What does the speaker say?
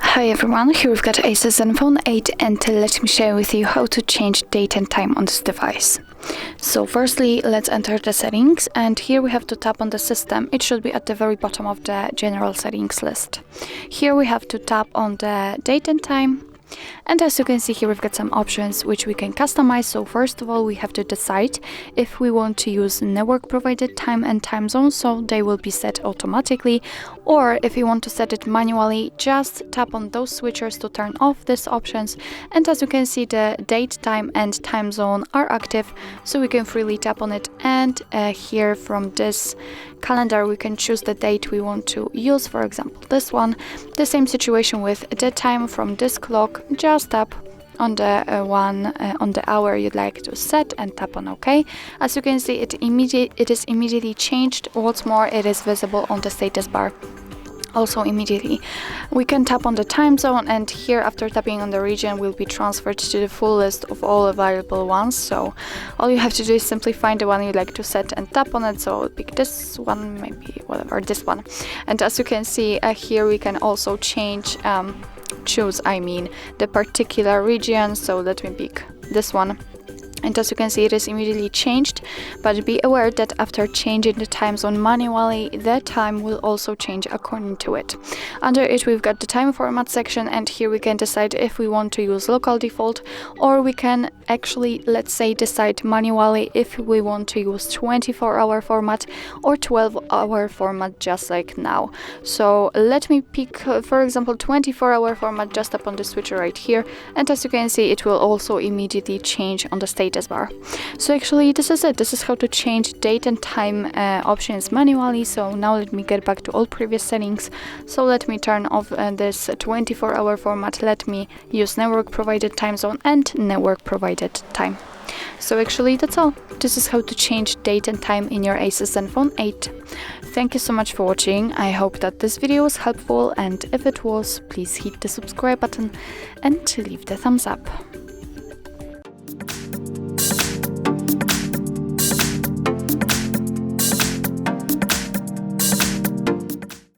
Hi everyone, here we've got ASUS ZenFone 8 and let me share with you how to change date and time on this device. So firstly, let's enter the settings, and here we have to tap on the system. It should be at the very bottom of the general settings list. Here we have to tap on the date and time. And as you can see here, we've got some options which we can customize. So first of all, we have to decide if we want to use network provided time and time zone, so they will be set automatically, or if you want to set it manually, just tap on those switchers to turn off these options. And as you can see, the date, time and time zone are active, so we can freely tap on it, and here from this calendar we can choose the date we want to use, for example this one. The same situation with the time from this clock, just tap on the on the hour you'd like to set and tap on OK. As you can see, it is immediately changed. What's more, it is visible on the status bar also immediately. We can tap on the time zone, and here after tapping on the region will be transferred to the full list of all available ones. So all you have to do is simply find the one you'd like to set and tap on it. So pick this one, maybe whatever, this one. And as you can see here, we can also choose the particular region. So let me pick this one. And as you can see, it is immediately changed, but be aware that after changing the time zone manually, the time will also change according to it. Under it, we've got the time format section, and here we can decide if we want to use local default, or we can actually, let's say, decide manually if we want to use 24-hour format or 12-hour format, just like now. So let me pick, for example, 24-hour format, just tap on the switcher right here, and as you can see, it will also immediately change on the status bar. So actually this is it. This is how to change date and time options manually. So now let me get back to all previous settings. So let me turn off this 24-hour format. Let me use network provided time zone and network provided time. So actually that's all. This is how to change date and time in your ASUS ZenFone 8. Thank you so much for watching. I hope that this video was helpful, and if it was, please hit the subscribe button and leave the thumbs up.